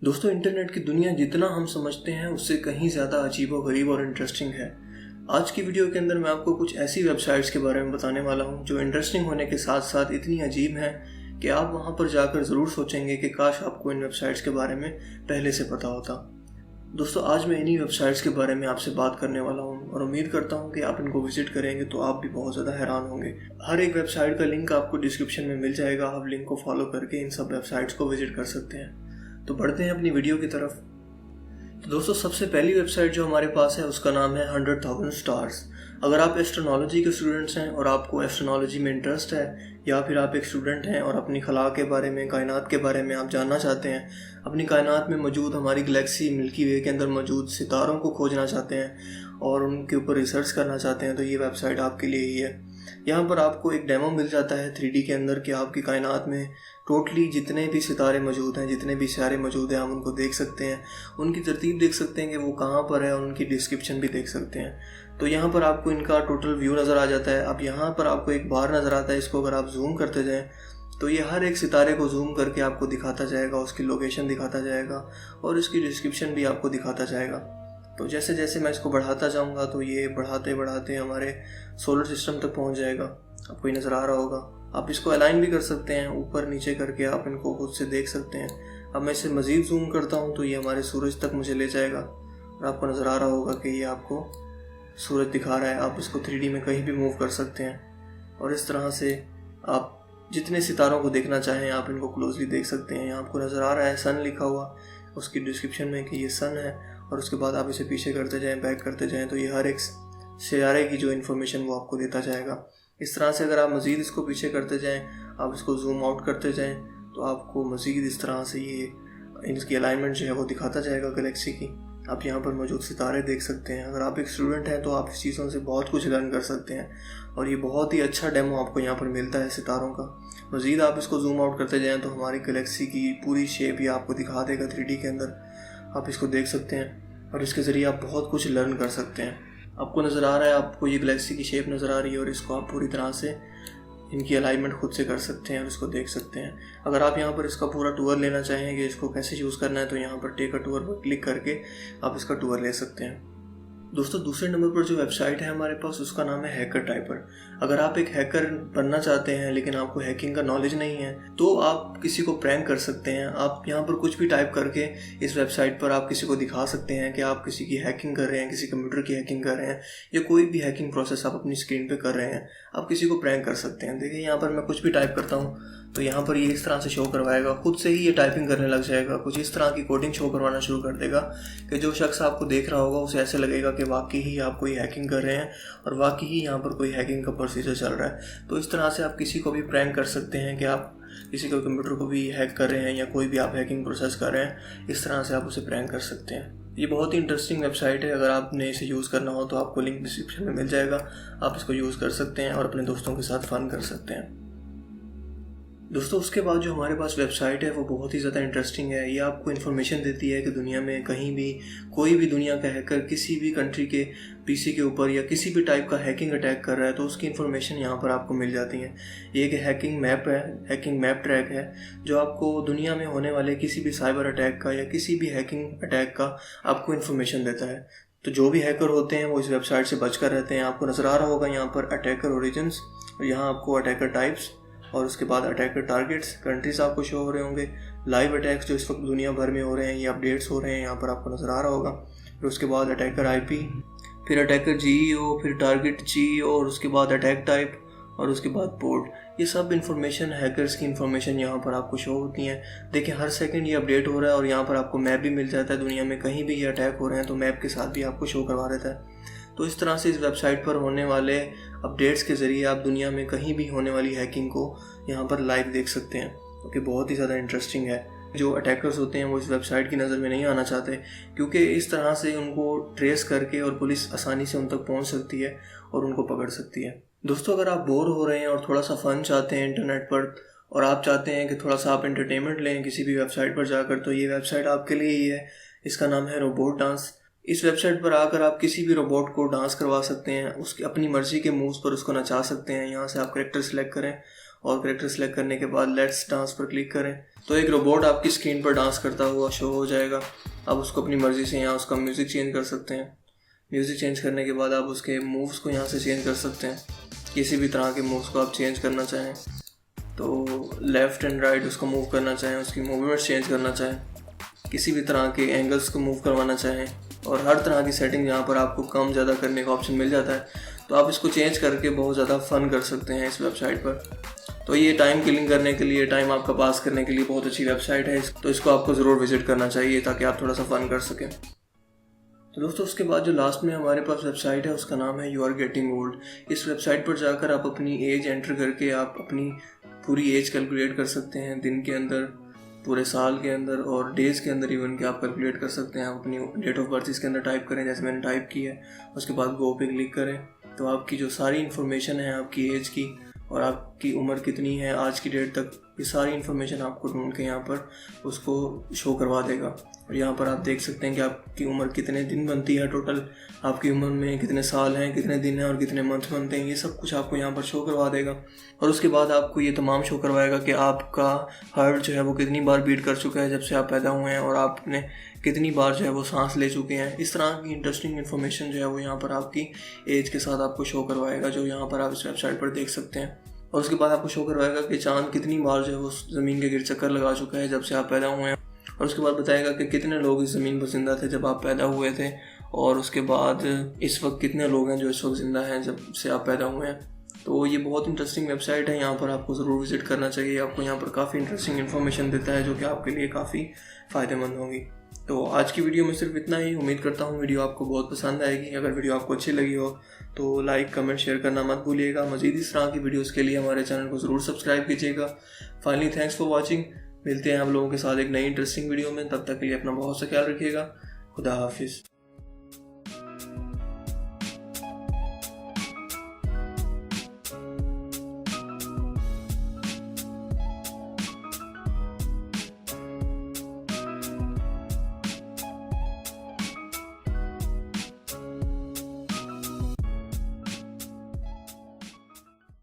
दोस्तों, इंटरनेट की दुनिया जितना हम समझते हैं उससे कहीं ज़्यादा अजीबोगरीब और इंटरेस्टिंग है। आज की वीडियो के अंदर मैं आपको कुछ ऐसी वेबसाइट्स के बारे में बताने वाला हूं जो इंटरेस्टिंग होने के साथ साथ इतनी अजीब हैं कि आप वहां पर जाकर ज़रूर सोचेंगे कि काश आपको इन वेबसाइट्स के बारे में पहले से पता होता। दोस्तों, आज मैं इन्हीं वेबसाइट्स के बारे में आपसे बात करने वाला हूं और उम्मीद करता हूं कि आप इनको विजिट करेंगे तो आप भी बहुत ज़्यादा हैरान होंगे। हर एक वेबसाइट का लिंक आपको डिस्क्रिप्शन में मिल जाएगा। आप लिंक को फॉलो करके इन सब वेबसाइट्स को विजिट कर सकते हैं। तो बढ़ते हैं अपनी वीडियो की तरफ। तो दोस्तों, सबसे पहली वेबसाइट जो हमारे पास है उसका नाम है 100,000 स्टार्स। अगर आप एस्ट्रोनॉलजी के स्टूडेंट्स हैं और आपको एस्ट्रोनॉलजी में इंटरेस्ट है, या फिर आप एक स्टूडेंट हैं और अपनी खला के बारे में, कायनात के बारे में आप जानना चाहते हैं, अपनी कायनात में मौजूद हमारी गैलेक्सी मिल्की वे के अंदर मौजूद सितारों को खोजना चाहते हैं और उनके ऊपर रिसर्च करना चाहते हैं, तो ये वेबसाइट आपके लिए ही है। यहाँ पर आपको एक डेमो मिल जाता है 3D के अंदर कि आपकी कायनात में टोटली जितने भी सितारे मौजूद हैं, जितने भी सितारे मौजूद हैं, हम उनको देख सकते हैं, उनकी तरतीब देख सकते हैं कि वो कहाँ पर है, और उनकी डिस्क्रिप्शन भी देख सकते हैं। तो यहाँ पर आपको इनका टोटल व्यू नज़र आ जाता है। अब यहाँ पर आपको एक बार नज़र आता है, इसको अगर आप जूम करते जाएँ तो ये हर एक सितारे को जूम करके आपको दिखाता जाएगा, उसकी लोकेशन दिखाता जाएगा और इसकी डिस्क्रिप्शन भी आपको दिखाता जाएगा। तो जैसे जैसे मैं इसको बढ़ाता जाऊँगा तो ये बढ़ाते बढ़ाते हमारे सोलर सिस्टम तक पहुँच जाएगा। आपको ये नज़र आ रहा होगा। आप इसको अलाइन भी कर सकते हैं, ऊपर नीचे करके आप इनको खुद से देख सकते हैं। अब मैं इसे मज़ीद जूम करता हूँ तो ये हमारे सूरज तक मुझे ले जाएगा और आपको नज़र आ रहा होगा कि ये आपको सूरज दिखा रहा है। आप इसको 3D में कहीं भी मूव कर सकते हैं और इस तरह से आप जितने सितारों को देखना चाहें आप इनको क्लोजली देख सकते हैं। यहाँ आपको नज़र आ रहा है सन लिखा हुआ उसकी डिस्क्रिप्शन में कि ये सन है, और उसके बाद आप इसे पीछे करते जाएं, बैक करते जाएं तो ये हर एक सितारे की जो इन्फॉर्मेशन वो आपको देता जाएगा। इस तरह से अगर आप मज़ीद इसको पीछे करते जाएं, आप इसको जूम आउट करते जाएं तो आपको मज़ीद इस तरह से ये इसकी अलाइनमेंट जो है वो दिखाता जाएगा गैलेक्सी की। आप यहाँ पर मौजूद सितारे देख सकते हैं। अगर आप एक स्टूडेंट हैं तो आप इस चीज़ों से बहुत कुछ लर्न कर सकते हैं और ये बहुत ही अच्छा डेमो आपको यहाँ पर मिलता है सितारों का। मज़ीद आप इसको जूम आउट करते जाएँ तो हमारी गैलेक्सी की पूरी शेप ये आपको दिखा देगा 3D के अंदर। आप इसको देख सकते हैं और इसके ज़रिए आप बहुत कुछ लर्न कर सकते हैं। आपको नज़र आ रहा है, आपको ये गैलेक्सी की शेप नज़र आ रही है और इसको आप पूरी तरह से इनकी अलाइनमेंट खुद से कर सकते हैं और इसको देख सकते हैं। अगर आप यहाँ पर इसका पूरा टूर लेना चाहें कि इसको कैसे यूज़ करना है तो यहाँ पर टेक अ टूर पर क्लिक करके आप इसका टूर ले सकते हैं। दोस्तों, दूसरे नंबर पर जो वेबसाइट है हमारे पास उसका नाम है हैकर टाइपर। अगर आप एक हैकर बनना चाहते हैं लेकिन आपको हैकिंग का नॉलेज नहीं है तो आप किसी को प्रैंक कर सकते हैं। आप यहाँ पर कुछ भी टाइप करके इस वेबसाइट पर आप किसी को दिखा सकते हैं कि आप किसी की हैकिंग कर रहे हैं, किसी कंप्यूटर की हैकिंग कर रहे हैं, या कोई भी हैकिंग प्रोसेस आप अपनी स्क्रीन पे कर रहे हैं, आप किसी को प्रैंक कर सकते हैं। देखिए, यहाँ पर मैं कुछ भी टाइप करता हूँ तो यहाँ पर ये इस तरह से शो करवाएगा, खुद से ही ये टाइपिंग करने लग जाएगा, कुछ इस तरह की कोडिंग शो करवाना शुरू कर देगा कि जो शख्स आपको देख रहा होगा उसे ऐसे लगेगा कि वाकई ही आप कोई हैकिंग कर रहे हैं और वाकई ही यहाँ पर कोई हैकिंग का प्रोसीजर चल रहा है। तो इस तरह से आप किसी को भी प्रैंक कर सकते हैं कि आप किसी के कंप्यूटर को भी हैक कर रहे हैं या कोई भी आप हैकिंग प्रोसेस कर रहे हैं, इस तरह से आप उसे प्रैंक कर सकते हैं। ये बहुत ही इंटरेस्टिंग वेबसाइट है। अगर आपने इसे यूज़ करना हो तो आपको लिंक डिस्क्रिप्शन में मिल जाएगा। आप इसको यूज़ कर सकते हैं और अपने दोस्तों के साथ फन कर सकते हैं। दोस्तों, उसके बाद जो हमारे पास वेबसाइट है वो बहुत ही ज़्यादा इंटरेस्टिंग है। ये आपको इन्फॉर्मेशन देती है कि दुनिया में कहीं भी कोई भी दुनिया का हैकर किसी भी कंट्री के पीसी के ऊपर या किसी भी टाइप का हैकिंग अटैक कर रहा है तो उसकी इन्फॉर्मेशन यहाँ पर आपको मिल जाती है। ये एक हैकिंग मैप है, हैकिंग मैप ट्रैक है जो आपको दुनिया में होने वाले किसी भी साइबर अटैक का या किसी भी हैकिंग अटैक का आपको इन्फॉर्मेशन देता है। तो जो भी हैकर होते हैं वो इस वेबसाइट से बचकर रहते हैं। आपको नज़र आ रहा होगा यहाँ पर अटैकर ओरिजिन्स, और यहाँ आपको अटैकर टाइप्स और उसके बाद अटैकर टारगेट्स, कंट्रीज आपको शो हो रहे होंगे। लाइव अटैक्स जो इस वक्त दुनिया भर में हो रहे हैं, ये अपडेट्स हो रहे हैं, यहाँ पर आपको नज़र आ रहा होगा। फिर उसके बाद अटैकर आईपी, फिर अटैकर जीईओ, फिर टारगेट जीईओ, और उसके बाद अटैक टाइप, और उसके बाद पोर्ट। ये सब इन्फॉर्मेशन, हैकर्स की इन्फॉर्मेशन यहाँ पर आपको शो होती हैं। देखिए, हर सेकंड ये अपडेट हो रहा है और यहाँ पर आपको मैप भी मिल जाता है। दुनिया में कहीं भी ये अटैक हो रहे हैं तो मैप के साथ भी आपको शो करवा देता है। तो इस तरह से इस वेबसाइट पर होने वाले अपडेट्स के ज़रिए आप दुनिया में कहीं भी होने वाली हैकिंग को यहाँ पर लाइव देख सकते हैं, क्योंकि बहुत ही ज़्यादा इंटरेस्टिंग है। जो अटैकर्स होते हैं वो इस वेबसाइट की नज़र में नहीं आना चाहते, क्योंकि इस तरह से उनको ट्रेस करके और पुलिस आसानी से उन तक पहुँच सकती है और उनको पकड़ सकती है। दोस्तों, अगर आप बोर हो रहे हैं और थोड़ा सा फ़न चाहते हैं इंटरनेट पर, और आप चाहते हैं कि थोड़ा सा आप एंटरटेनमेंट लें किसी भी वेबसाइट पर जाकर, तो ये वेबसाइट आपके लिए ही है। इसका नाम है रोबोट डांस। इस वेबसाइट पर आकर आप किसी भी रोबोट को डांस करवा सकते हैं, उसकी अपनी मर्जी के मूव्स पर उसको नचा सकते हैं। यहाँ से आप कैरेक्टर सेलेक्ट करें और कैरेक्टर सेलेक्ट करने के बाद लेट्स डांस पर क्लिक करें तो एक रोबोट आपकी स्क्रीन पर डांस करता हुआ शो हो जाएगा। आप उसको अपनी मर्ज़ी से यहाँ उसका म्यूज़िक चेंज कर सकते हैं। म्यूज़िक चेंज करने के बाद आप उसके मूव्स को यहाँ से चेंज कर सकते हैं। किसी भी तरह के मूव्स को आप चेंज करना चाहें तो लेफ़्ट एंड राइट उसको मूव करना चाहें, उसकी मूवमेंट्स चेंज करना चाहें, किसी भी तरह के एंगल्स को मूव करवाना चाहें और हर तरह की सेटिंग यहाँ पर आपको कम ज़्यादा करने का ऑप्शन मिल जाता है। तो आप इसको चेंज करके बहुत ज़्यादा फ़न कर सकते हैं इस वेबसाइट पर। तो ये टाइम किलिंग करने के लिए, टाइम आपका पास करने के लिए बहुत अच्छी वेबसाइट है। तो इसको आपको ज़रूर विजिट करना चाहिए ताकि आप थोड़ा सा फ़न कर सकें। तो दोस्तों उसके बाद जो लास्ट में हमारे पास वेबसाइट है उसका नाम है यू आर गेटिंग ओल्ड। इस वेबसाइट पर जाकर आप अपनी एज एंटर करके आप अपनी पूरी एज कैलकुलेट कर सकते हैं, दिन के अंदर, पूरे साल के अंदर और डेज़ के अंदर इवन के आप कैलकुलेट कर सकते हैं। आप अपनी डेट ऑफ बर्थ इसके अंदर टाइप करें जैसे मैंने टाइप की है, उसके बाद गो पे क्लिक करें तो आपकी जो सारी इन्फॉर्मेशन है आपकी एज की और आपकी उम्र कितनी है आज की डेट तक, ये सारी इन्फॉर्मेशन आपको ढूंढ के यहाँ पर उसको शो करवा देगा। और यहाँ पर आप देख सकते हैं कि आपकी उम्र कितने दिन बनती है, टोटल आपकी उम्र में कितने साल हैं, कितने दिन हैं और कितने मंथ बनते हैं, ये सब कुछ आपको यहाँ पर शो करवा देगा। और उसके बाद आपको ये तमाम शो करवाएगा कि आपका हार्ट जो है वो कितनी बार बीट कर चुका है जब से आप पैदा हुए हैं और आपने कितनी बार जो है वो सांस ले चुके हैं। इस तरह की इंटरेस्टिंग इन्फॉर्मेशन जो है वो यहाँ पर आपकी एज के साथ आपको शो करवाएगा, जो यहाँ पर आप इस वेबसाइट पर देख सकते हैं। और उसके बाद आपको शो करवाएगा कि चांद कितनी बार जो है वो ज़मीन के गिर चक्कर लगा चुका है जब से आप पैदा हुए हैं। और उसके बाद बताएगा कि कितने लोग इस ज़मीन पर ज़िंदा थे जब आप पैदा हुए थे और उसके बाद इस वक्त कितने लोग हैं जो इस वक्त ज़िंदा हैं जब से आप पैदा हुए हैं। तो ये बहुत इंटरेस्टिंग वेबसाइट है, यहाँ पर आपको ज़रूर विज़िट करना चाहिए। आपको यहाँ पर काफ़ी इंटरेस्टिंग इन्फॉर्मेशन देता है जो कि आपके लिए काफ़ी फ़ायदेमंद होगी। तो आज की वीडियो में सिर्फ इतना ही। उम्मीद करता हूँ वीडियो आपको बहुत पसंद आएगी। अगर वीडियो आपको अच्छी लगी हो तो लाइक, कमेंट, शेयर करना मत भूलिएगा। मज़ीद इस तरह की वीडियोस के लिए हमारे चैनल को ज़रूर सब्सक्राइब कीजिएगा। Finally thanks for watching. मिलते हैं आप लोगों के साथ एक नई इंटरेस्टिंग वीडियो में। तब तक के लिए अपना बहुत सा ख्याल रखिएगा। खुदा हाफिज़।